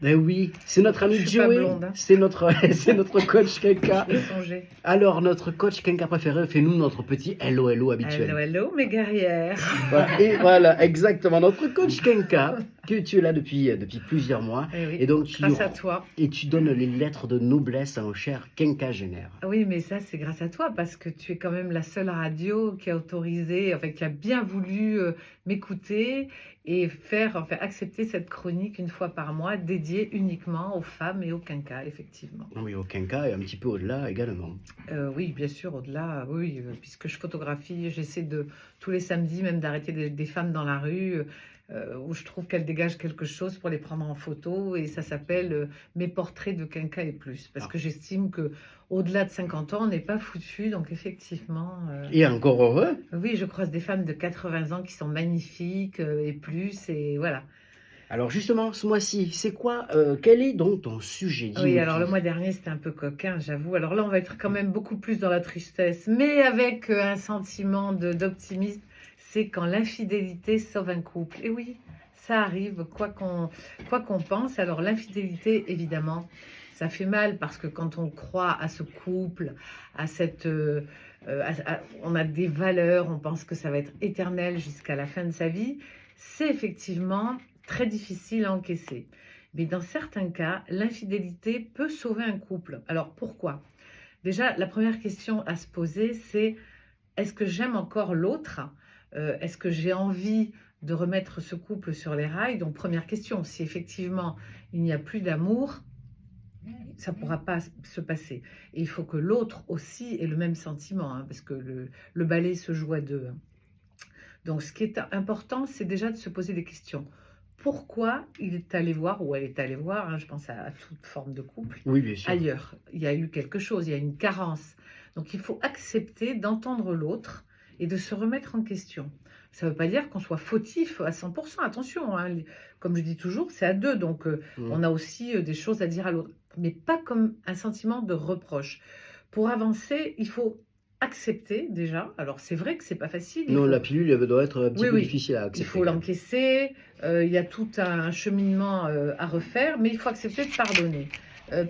Ben oui, c'est notre ami Je suis pas Joey, blonde, hein. c'est notre, c'est notre coach Kenka. Je vais songer. Alors, notre coach Kenka préféré, fais-nous notre petit hello hello habituel. Hello, hello, mes guerrières. Voilà, et voilà, exactement, notre coach Kenka, que tu es là depuis plusieurs mois. Eh oui, Et donc, grâce à toi. et tu donnes les lettres de noblesse à mon cher Kenka Jenner. Oui, mais ça, c'est grâce à toi, parce que tu es quand même la seule radio qui a autorisé, enfin, qui a bien voulu m'écouter et faire accepter cette chronique une fois par mois, dédiée uniquement aux femmes et aux quinquas, effectivement. Oui, au Kenka et un petit peu au-delà également. Oui, bien sûr, au-delà, oui, puisque je photographie, j'essaie de, tous les samedis, même d'arrêter des femmes dans la rue, où je trouve qu'elles dégagent quelque chose pour les prendre en photo, et ça s'appelle Mes portraits de quinquas et plus, parce que j'estime que au-delà de 50 ans, on n'est pas foutu, donc effectivement... Et encore heureux. Oui, je croise des femmes de 80 ans qui sont magnifiques et plus, et voilà. Alors justement, ce mois-ci, c'est quoi, quel est donc ton sujet? Dis-nous Oui, alors tout. le mois dernier, c'était un peu coquin, j'avoue. Alors là, on va être quand même beaucoup plus dans la tristesse, mais avec un sentiment d'optimisme. C'est quand l'infidélité sauve un couple. Et oui, ça arrive, quoi qu'on pense. Alors l'infidélité, évidemment, ça fait mal parce que quand on croit à ce couple, à cette... on a des valeurs, on pense que ça va être éternel jusqu'à la fin de sa vie. C'est effectivement très difficile à encaisser. Mais dans certains cas, l'infidélité peut sauver un couple. Alors pourquoi? Déjà, la première question à se poser, c'est est-ce que j'aime encore l'autre? Est-ce que j'ai envie de remettre ce couple sur les rails? Donc première question, si effectivement il n'y a plus d'amour, ça ne pourra pas se passer. Et il faut que l'autre aussi ait le même sentiment, hein, parce que le ballet se joue à deux, hein. Donc ce qui est important, c'est déjà de se poser des questions. Pourquoi il est allé voir, ou elle est allée voir, hein, je pense à toute forme de couple, Oui, bien sûr. ailleurs. Il y a eu quelque chose, il y a une carence. Donc il faut accepter d'entendre l'autre et de se remettre en question. Ça ne veut pas dire qu'on soit fautif à 100%, attention, hein. Comme je dis toujours, c'est à deux, donc on a aussi des choses à dire à l'autre, mais pas comme un sentiment de reproche. Pour avancer, il faut accepter déjà. Alors c'est vrai que c'est pas facile. Non, la pilule elle doit être un petit peu difficile à Il accepter. faut l'encaisser, il y a tout un cheminement à refaire, mais il faut accepter de pardonner.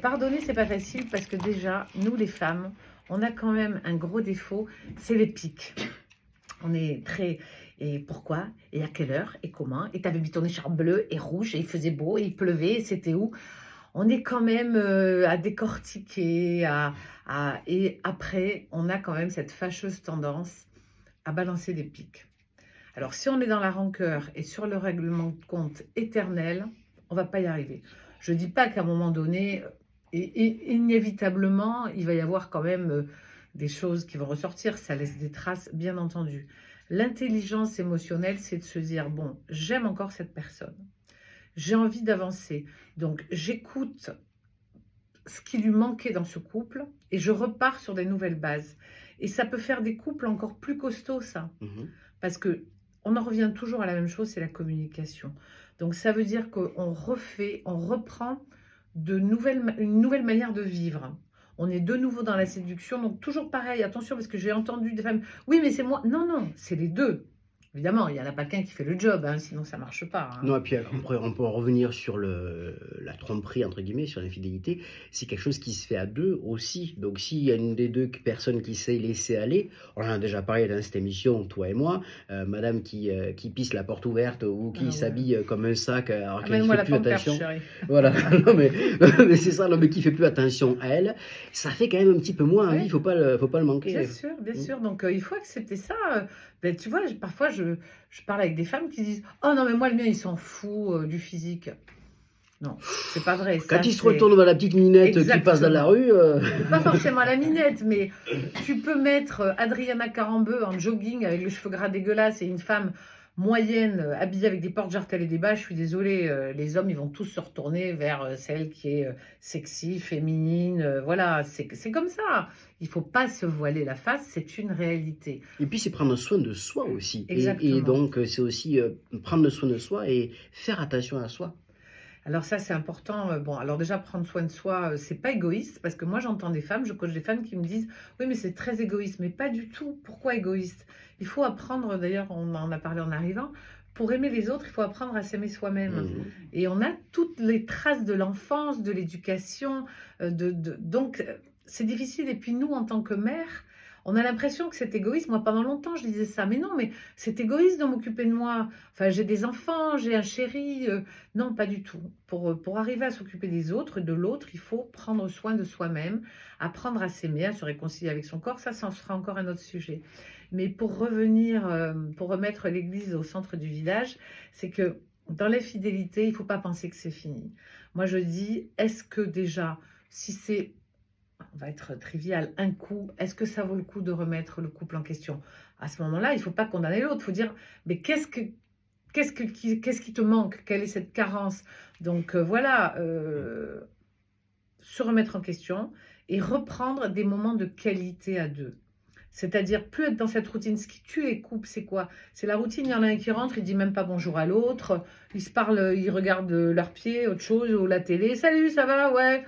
Pardonner, c'est pas facile parce que déjà, nous les femmes, on a quand même un gros défaut, c'est les pics. On est très... Et pourquoi? Et à quelle heure? Et comment? Et t'avais mis ton écharpe bleue et rouge, et il faisait beau, et il pleuvait, et c'était où? On est quand même à décortiquer, et après, on a quand même cette fâcheuse tendance à balancer des pics. Alors, si on est dans la rancœur et sur le règlement de compte éternel, on ne va pas y arriver. Je ne dis pas qu'à un moment donné, inévitablement, il va y avoir quand même des choses qui vont ressortir. Ça laisse des traces, bien entendu. L'intelligence émotionnelle, c'est de se dire, bon, j'aime encore cette personne. J'ai envie d'avancer. Donc, j'écoute ce qui lui manquait dans ce couple et je repars sur des nouvelles bases. Et ça peut faire des couples encore plus costauds, ça. Parce que on en revient toujours à la même chose, c'est la communication. Donc ça veut dire qu'on refait, on reprend une nouvelle manière de vivre. On est de nouveau dans la séduction, donc toujours pareil, attention, parce que j'ai entendu des femmes, oui mais c'est moi, non, non, c'est les deux. Évidemment, il n'y en a pas qu'un qui fait le job, hein, sinon ça ne marche pas, hein. Non, et puis on peut en revenir sur la tromperie, entre guillemets, sur l'infidélité. C'est quelque chose qui se fait à deux aussi. Donc s'il y a une des deux personnes qui s'est laissée aller, on en a déjà parlé dans cette émission, toi et moi, madame qui pisse la porte ouverte ou qui s'habille comme un sac alors qu'elle ne fait plus attention. Voilà, non, mais c'est ça, non, mais qui fait plus attention à elle, ça fait quand même un petit peu moins envie, il faut pas le manquer. Bien sûr, donc il faut accepter ça. Ben, tu vois, parfois je parle avec des femmes qui disent « Oh non, mais moi, le mien, il s'en fout du physique. » Non, c'est pas vrai. Quand il se retourne vers la petite minette qui passe dans la rue... Pas forcément la minette, mais tu peux mettre Adriana Carambeu en jogging avec les cheveux gras dégueulasses et une femme moyenne habillée avec des porte-jartelles et des bas. Je suis désolée, les hommes, ils vont tous se retourner vers celle qui est sexy, féminine. Voilà, c'est comme ça. Il faut pas se voiler la face, c'est une réalité. Et puis c'est prendre soin de soi aussi. Exactement. Et donc c'est aussi prendre soin de soi et faire attention à soi. Alors ça, c'est important. Bon, alors déjà, prendre soin de soi, c'est pas égoïste, parce que moi, j'entends des femmes, je coach des femmes qui me disent « Oui, mais c'est très égoïste. » Mais pas du tout. Pourquoi égoïste? Il faut apprendre, d'ailleurs, on en a parlé en arrivant, pour aimer les autres, il faut apprendre à s'aimer soi-même. Mhm. Et on a toutes les traces de l'enfance, de l'éducation. Donc, c'est difficile. Et puis nous, en tant que mère, on a l'impression que c'est égoïste. Moi, pendant longtemps, je disais ça. Mais non, mais c'est égoïste de m'occuper de moi. Enfin, j'ai des enfants, j'ai un chéri. Non, pas du tout. Pour arriver à s'occuper des autres, de l'autre, il faut prendre soin de soi-même, apprendre à s'aimer, à se réconcilier avec son corps. Ça en sera encore un autre sujet. Mais pour revenir, pour remettre l'église au centre du village, c'est que dans l'infidélité, il ne faut pas penser que c'est fini. Moi, je dis, est-ce que déjà, si c'est, on va être trivial, un coup, est-ce que ça vaut le coup de remettre le couple en question? À ce moment-là, il ne faut pas condamner l'autre. Il faut dire, mais qu'est-ce qui te manque? Quelle est cette carence? Donc voilà, se remettre en question et reprendre des moments de qualité à deux. C'est-à-dire plus être dans cette routine. Ce qui tue les couples, c'est quoi? C'est la routine, il y en a un qui rentre, il dit même pas bonjour à l'autre, ils se parlent, ils regardent leurs pieds, autre chose, ou la télé, salut, ça va, ouais.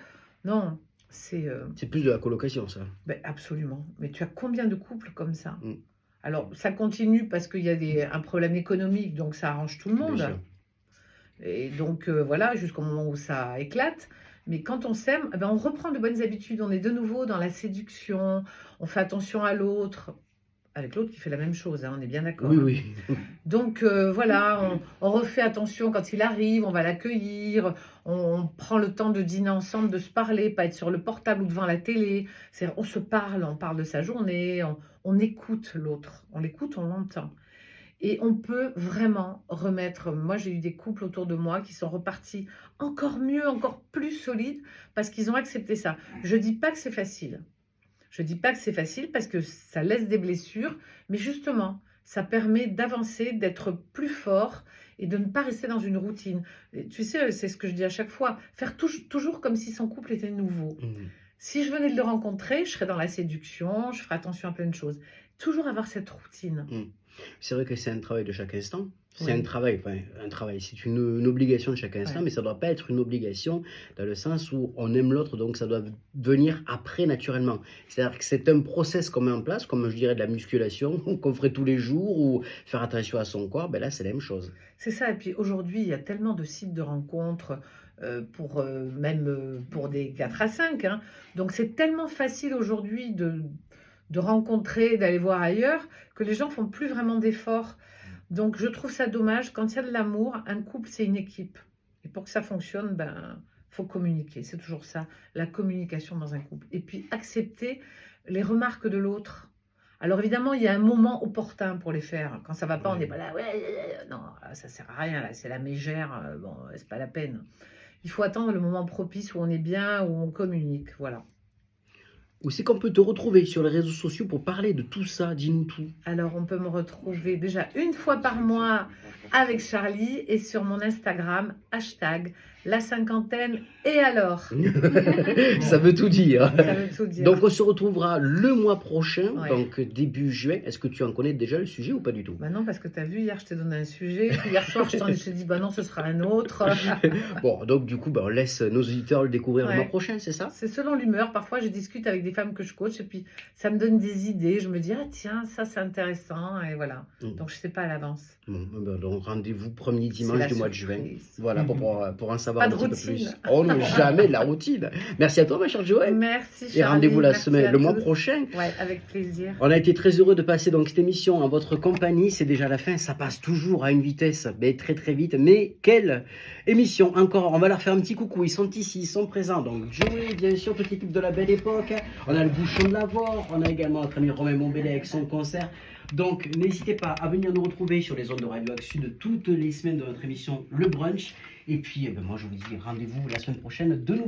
Non, c'est... C'est plus de la colocation, ça. ben, absolument. Mais tu as combien de couples comme ça? Mm. Alors, ça continue parce qu'il y a un problème économique, donc ça arrange tout le Bien monde. sûr. Et donc, voilà, jusqu'au moment où ça éclate. Mais quand on s'aime, eh ben, on reprend de bonnes habitudes. On est de nouveau dans la séduction. On fait attention à l'autre. Avec l'autre qui fait la même chose, hein, on est bien d'accord. Oui, Hein. oui. Donc, voilà, on refait attention quand il arrive. On va l'accueillir. On prend le temps de dîner ensemble, de se parler, pas être sur le portable ou devant la télé. On se parle, on parle de sa journée. On écoute l'autre. On l'écoute, on l'entend. Et on peut vraiment remettre, moi j'ai eu des couples autour de moi qui sont repartis encore mieux, encore plus solides, parce qu'ils ont accepté ça. Je ne dis pas que c'est facile. Je ne dis pas que c'est facile parce que ça laisse des blessures, mais justement, ça permet d'avancer, d'être plus fort et de ne pas rester dans une routine. Et tu sais, c'est ce que je dis à chaque fois, faire toujours comme si son couple était nouveau. Mhm. Si je venais de le rencontrer, je serais dans la séduction, je ferais attention à plein de choses. Toujours avoir cette routine. Mhm. C'est vrai que c'est un travail de chaque instant. C'est Oui. un travail, c'est une obligation de chaque instant, Ouais. mais ça ne doit pas être une obligation dans le sens où on aime l'autre, donc ça doit venir après naturellement. C'est-à-dire que c'est un process qu'on met en place, comme je dirais de la musculation, qu'on ferait tous les jours, ou faire attention à son corps, ben là c'est la même chose. C'est ça, et puis aujourd'hui, il y a tellement de sites de rencontres même pour des 4 à 5. Hein. Donc c'est tellement facile aujourd'hui de rencontrer, d'aller voir ailleurs, que les gens font plus vraiment d'efforts. Donc je trouve ça dommage. Quand il y a de l'amour, un couple, c'est une équipe. Et pour que ça fonctionne, ben, faut communiquer. C'est toujours ça, la communication dans un couple. Et puis accepter les remarques de l'autre. Alors évidemment, il y a un moment opportun pour les faire. Quand ça va pas, on n'est pas là, ouais, non, ça sert à rien, là, c'est la mégère, bon, c'est pas la peine. Il faut attendre le moment propice où on est bien, où on communique, voilà. Où c'est qu'on peut te retrouver sur les réseaux sociaux pour parler de tout ça, dis-nous tout. Alors, on peut me retrouver déjà une fois par mois avec Charlie et sur mon Instagram, hashtag la cinquantaine et alors. Ça veut tout dire. Ça veut tout dire. Donc on se retrouvera le mois prochain, Ouais. donc début juin. Est-ce que tu en connais déjà le sujet ou pas du tout? Bah non, parce que tu as vu, hier, je t'ai donné un sujet. Puis hier soir, je t'ai dit, bah non, ce sera un autre. Bon, donc du coup, on laisse nos auditeurs le découvrir le Ouais. mois prochain, c'est ça? C'est selon l'humeur. Parfois, je discute avec des femmes que je coach et puis ça me donne des idées. Je me dis, ah tiens, ça c'est intéressant. Et voilà. Mm. Donc, je ne sais pas à l'avance. Bon, donc rendez-vous premier C'est dimanche la du mois de juin. surprise. Voilà, pour en savoir Pas un de petit peu routine. plus. Oh non, jamais de la routine. Merci à toi, ma chère Joël. Merci, Charlie. Et rendez-vous Merci à le mois tous. prochain. Ouais, avec plaisir. On a été très heureux de passer donc cette émission en votre compagnie. C'est déjà la fin. Ça passe toujours à une vitesse très très vite. Mais quelle émission encore. On va leur faire un petit coucou. Ils sont ici, ils sont présents. Donc Joey, bien sûr, toute l'équipe de la Belle Époque. On a le Bouchon de l'Avor. On a également notre ami Romain Montbellet avec son concert. Donc n'hésitez pas à venir nous retrouver sur les ondes de Radio Axe Sud toutes les semaines de notre émission Le Brunch. Et puis moi je vous dis rendez-vous la semaine prochaine de nouveau.